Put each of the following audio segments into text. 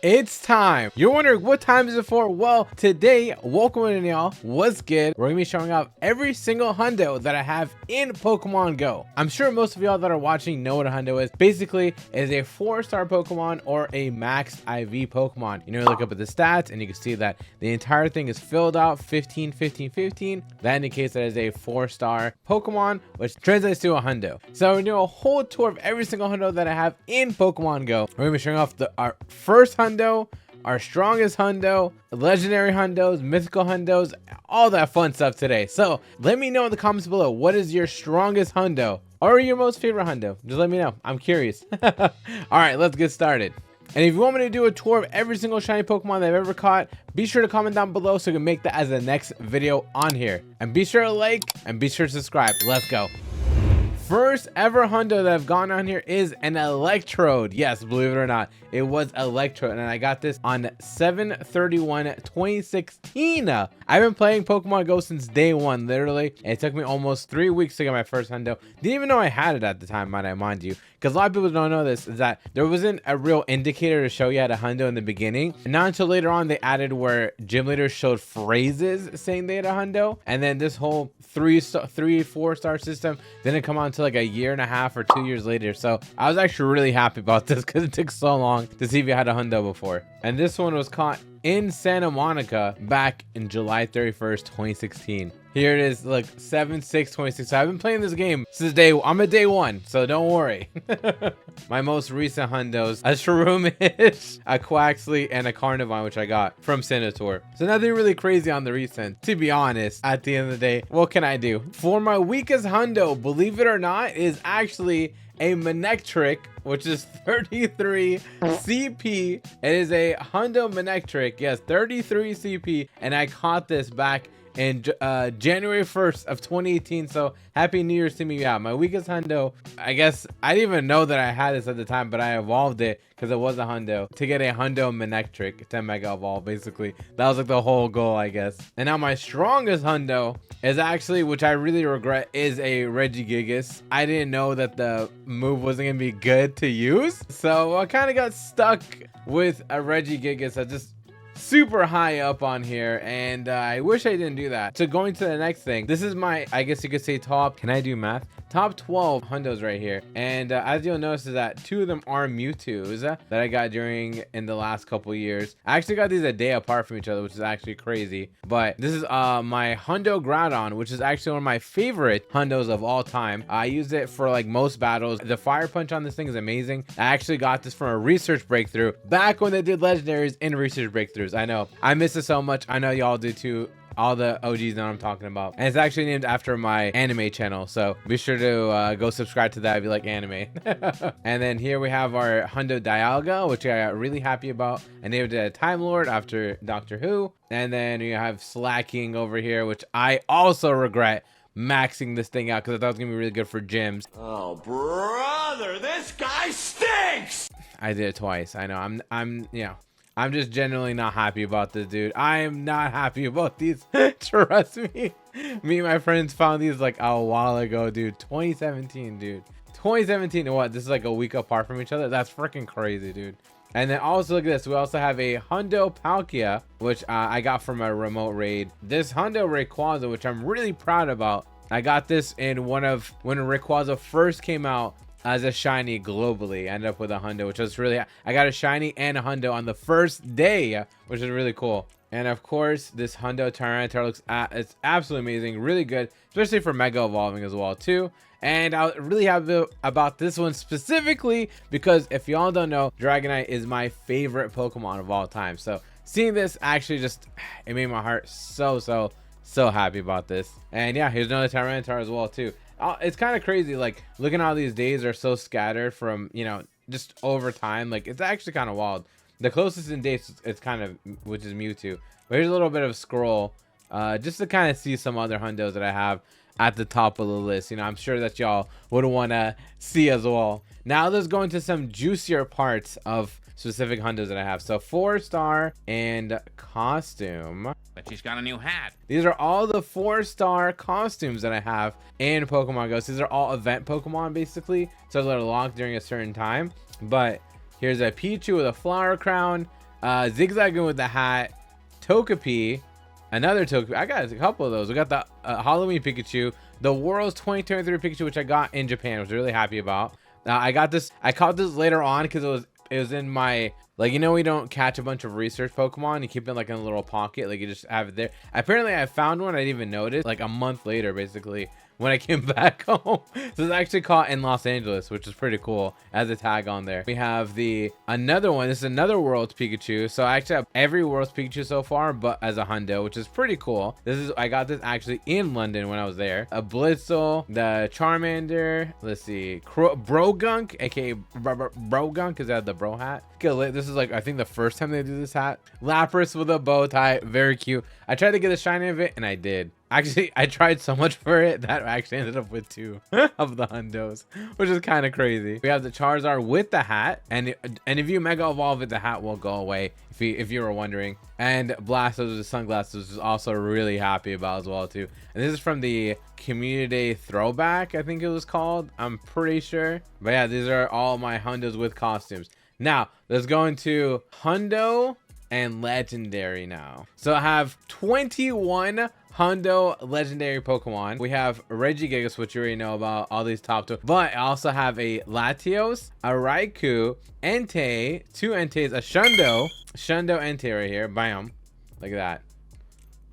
It's time. You're wondering what time is it for? Well, today, welcome in y'all. What's good? We're gonna be showing off every single hundo that I have in Pokemon Go. I'm sure most of y'all that are watching know what a hundo is. Basically, it is a 4-star Pokemon or a max IV Pokemon. You know, you look up at the stats and you can see that the entire thing is filled out 15, 15, 15. That indicates that it is a 4-star Pokemon, which translates to a hundo. So we're gonna do a whole tour of every single hundo that I have in Pokemon Go. We're gonna be showing off our first hundo, our strongest hundo, legendary hundos, mythical hundos, all that fun stuff today. So let me know in the comments below, what is your strongest hundo or your most favorite hundo? Just let me know. I'm curious. All right, let's get started. And if you want me to do a tour of every single shiny Pokemon that I've ever caught, be sure to comment down below so we can make that as the next video on here. And be sure to like and be sure to subscribe. Let's go. First ever hundo that I've gone on here is an Electrode. Yes, believe it or not, it was Electrode, and I got this on 7/31/2016. I've been playing Pokemon Go since day one, literally. It took me almost 3 weeks to get my first hundo. Didn't even know I had it at the time, might I mind you, because a lot of people don't know this, is that there wasn't a real indicator to show you had a hundo in the beginning. And not until later on they added where gym leaders showed phrases saying they had a hundo, and then this whole 4-star system didn't come on until like a year and a half or 2 years later. So I was actually really happy about this because it took so long to see if you had a hundo before. And this one was caught in Santa Monica back in July 31st, 2016. Here it is, look, 7/6/2016. So I've been playing this game since I'm at day one, so don't worry. My most recent hundos, a Shroomish, a Quaxley, and a Carnivine, which I got from Senator. So nothing really crazy on the recent, to be honest. At the end of the day, what can I do? For my weakest hundo, believe it or not, is actually a Manectric, which is 33 CP. It is a Hundo Manectric, yes, 33 CP, and I caught this back in January 1st of 2018. So happy New Year's to me. Yeah, my weakest hundo, I guess I didn't even know that I had this at the time, but I evolved it because it was a hundo to get a Hundo Manectric 10 mega evolve. Basically that was like the whole goal, I guess. And now my strongest hundo is actually, which I really regret, is a Regigigas. I didn't know that the move wasn't gonna be good to use, so I kind of got stuck with a Regigigas that just super high up on here, and I wish I didn't do that. So going to the next thing, this is my, I guess you could say, top 12 hundos right here. And as you'll notice is that 2 of them are Mewtwo's that I got in the last couple years. I actually got these a day apart from each other, which is actually crazy. But this is my Hundo Groudon, which is actually one of my favorite hundos of all time. I use it for like most battles. The fire punch on this thing is amazing. I actually got this from a research breakthrough back when they did legendaries in research breakthroughs. I know I miss it so much. I know y'all do too. All the OGs know what I'm talking about. And it's actually named after my anime channel, so be sure to go subscribe to that if you like anime. And then here we have our Hundo Dialga, which I got really happy about. I named it a Time Lord after Doctor Who. And then you have Slacking over here, which I also regret maxing this thing out because I thought it was gonna be really good for gyms. Oh brother, this guy stinks! I did it twice. I know. I'm just genuinely not happy about this, dude. I am not happy about these. Trust me. Me and my friends found these like a while ago, dude. 2017, dude. 2017. What? This is like a week apart from each other. That's freaking crazy, dude. And then also look at this. We also have a Hundo Palkia, which I got from a remote raid. This Hundo Rayquaza, which I'm really proud about. I got this in when Rayquaza first came out as a shiny globally. I ended up with a hundo, which was really, I got a shiny and a hundo on the first day, which is really cool. And of course this Hundo Tyranitar looks it's absolutely amazing, really good, especially for mega evolving as well too. And I'm really happy about this one specifically because if y'all don't know, Dragonite is my favorite Pokemon of all time. So seeing this actually just, it made my heart so happy about this. And yeah, here's another Tyranitar as well too. It's kind of crazy, like looking at how these days are so scattered from, you know, just over time. Like it's actually kind of wild. The closest in dates it's kind of, which is Mewtwo. But here's a little bit of scroll just to kind of see some other hundos that I have at the top of the list. You know, I'm sure that y'all would want to see as well. Now let's go into some juicier parts of specific hundos that I have. So 4-star and costume. But she's got a new hat. These are all the 4-star costumes that I have in Pokemon Go. So these are all event Pokemon basically. So they're locked during a certain time. But here's a Pichu with a flower crown, Zigzagging with the hat, Togepi, another Togepi. I got a couple of those. We got the Halloween Pikachu, the World's 2023 Pikachu, which I got in Japan. I was really happy about. I got this. I caught this later on because it was in my, like, you know, we don't catch a bunch of research Pokemon. You keep it like in a little pocket, like you just have it there. Apparently, I found one. I didn't even notice. Like a month later, basically, when I came back home. So it's actually caught in Los Angeles, which is pretty cool. As a tag on there. We have another one. This is another World's Pikachu. So I actually have every World's Pikachu so far, but as a Hundo, which is pretty cool. I got this actually in London when I was there. A Blitzel, the Charmander. Let's see, Brogunk, aka Brogunk, because I had the bro hat. This is like, I think the first time they do this hat. Lapras with a bow tie, very cute. I tried to get a shiny of it, and I did. Actually, I tried so much for it that I actually ended up with 2 of the Hundos, which is kind of crazy. We have the Charizard with the hat, and if you Mega Evolve it, the hat will go away, if you were wondering. And Blastoise with the sunglasses, which is also really happy about as well too. And this is from the Community Day Throwback, I think it was called. I'm pretty sure. But yeah, these are all my Hundos with costumes. Now, let's go into Hundo and Legendary now. So I have 21 Hundo legendary Pokemon. We have Regigigas, which you already know about, all these top 2. But I also have a Latios, a Raikou, Entei, 2 Enteis, a Shundo Entei right here. Bam. Look at that.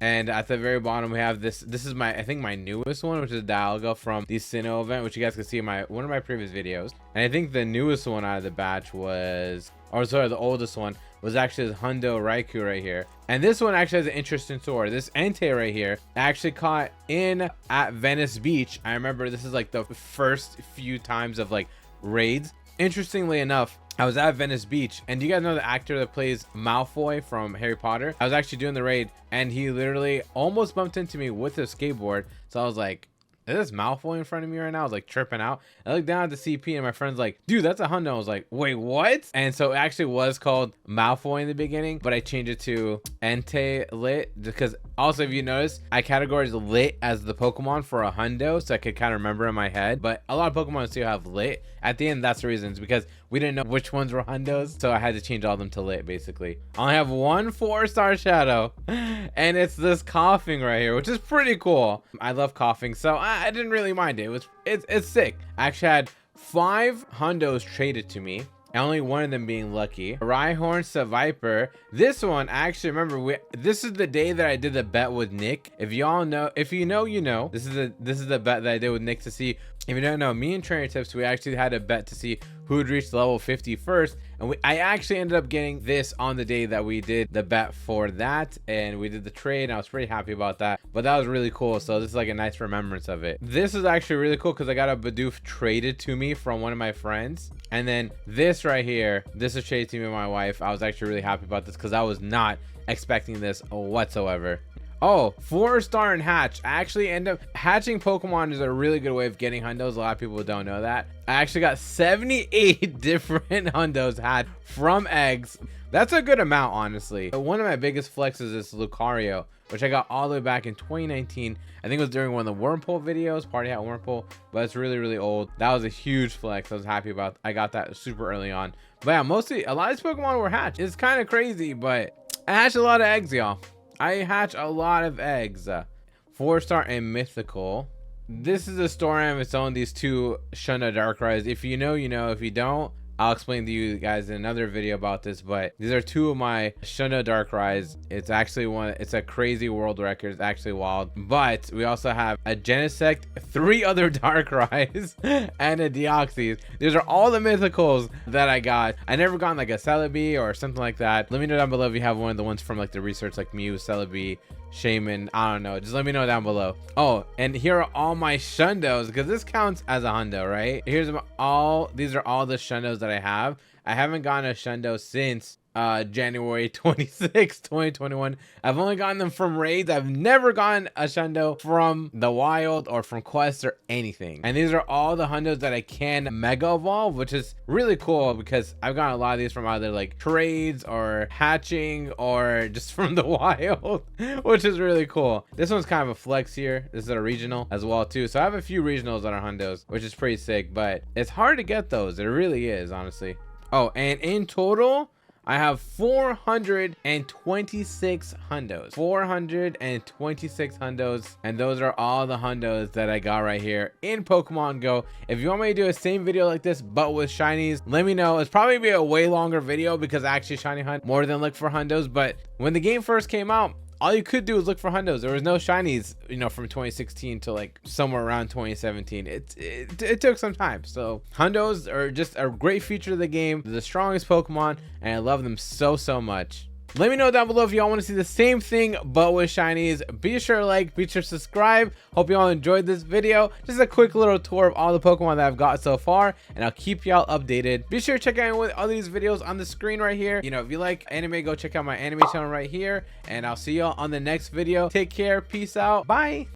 And at the very bottom, we have this. This is I think my newest one, which is Dialga from the Sinnoh event, which you guys can see in one of my previous videos. And I think the newest one out of the batch was, or sorry, the oldest one was actually this Hundo Raikou right here. And this one actually has an interesting story. This Entei right here actually caught at Venice Beach. I remember this is like the first few times of like raids. Interestingly enough, I was at Venice Beach, and do you guys know the actor that plays Malfoy from Harry Potter? I was actually doing the raid, and he literally almost bumped into me with his skateboard. So I was like, is this Malfoy in front of me right now? I was like tripping out. I looked down at the CP, and my friend's like, dude, that's a Hundo. I was like, wait, what? And so it actually was called Malfoy in the beginning, but I changed it to Entei Lit, because also, if you notice, I categorized Lit as the Pokemon for a Hundo, so I could kind of remember in my head. But a lot of Pokemon still have Lit. At the end, that's the reason. It's because we didn't know which ones were Hundos, so I had to change all of them to Lit, basically. I only have one 4-star shadow, and it's this coughing right here, which is pretty cool. I love coughing, so I didn't really mind it. It's sick. I actually had 5 Hundos traded to me, and only one of them being lucky. Rhyhorn, Seviper. This one, I actually remember, this is the day that I did the bet with Nick. If y'all know, if you know, you know. This is the bet that I did with Nick to see. If you don't know, me and Trainer Tips, we actually had a bet to see who would reach level 50 first. And I actually ended up getting this on the day that we did the bet for that. And we did the trade, and I was pretty happy about that. But that was really cool. So this is like a nice remembrance of it. This is actually really cool because I got a Bidoof traded to me from one of my friends. And then this right here, this is traded to me by my wife. I was actually really happy about this because I was not expecting this whatsoever. Oh, 4-star and hatch. I actually end up hatching Pokemon is a really good way of getting Hundos. A lot of people don't know that. I actually got 78 different Hundos hatched from eggs. That's a good amount, honestly. One of my biggest flexes is Lucario, which I got all the way back in 2019. I think it was during one of the Wormhole videos, Party Hat Wormhole, but it's really, really old. That was a huge flex. I was happy about. I got that super early on. But yeah, mostly a lot of these Pokemon were hatched. It's kind of crazy, but I hatched a lot of eggs, y'all. I hatch a lot of eggs. 4-star and mythical. This is a story of its own, these 2 Shunna Darkrai's. If you know, you know. If you don't, I'll explain to you guys in another video about this, but these are 2 of my Shunna Darkrai's. It's actually it's a crazy world record. It's actually wild. But we also have a Genesect, 3 other Darkrai's, and a Deoxys. These are all the mythicals that I got. I never gotten like a Celebi or something like that. Let me know down below if you have one of the ones from like the research, like Mew, Celebi, Shaman. I don't know. Just let me know down below. Oh, and here are all my Shundos, because this counts as a Hundo, right? These are all the Shundos that I have. I haven't gotten a Shundo since January 26, 2021. I've only gotten them from raids. I've never gotten a Shundo from the wild or from quests or anything. And these are all the Hundos that I can Mega Evolve, which is really cool because I've gotten a lot of these from either like trades or hatching or just from the wild, which is really cool. This one's kind of a flex here. This is a regional as well too. So I have a few regionals that are Hundos, which is pretty sick, but it's hard to get those. It really is, honestly. Oh, and in total, I have 426 hundos. 426 hundos. And those are all the hundos that I got right here in Pokemon Go. If you want me to do a same video like this, but with shinies, let me know. It's probably be a way longer video because I actually shiny hunt more than look for hundos. But when the game first came out, all you could do was look for hundos. There was no shinies, you know, from 2016 to like somewhere around 2017. It took some time. So hundos are just a great feature of the game. They're the strongest Pokemon, and I love them so much. Let me know down below if y'all want to see the same thing but with shinies. Be sure to like, be sure to subscribe. Hope y'all enjoyed this video. Just a quick little tour of all the Pokemon that I've got so far, and I'll keep y'all updated. Be sure to check out all these videos on the screen right here. You know, if you like anime, go check out my anime channel right here, and I'll see y'all on the next video. Take care, peace out, bye.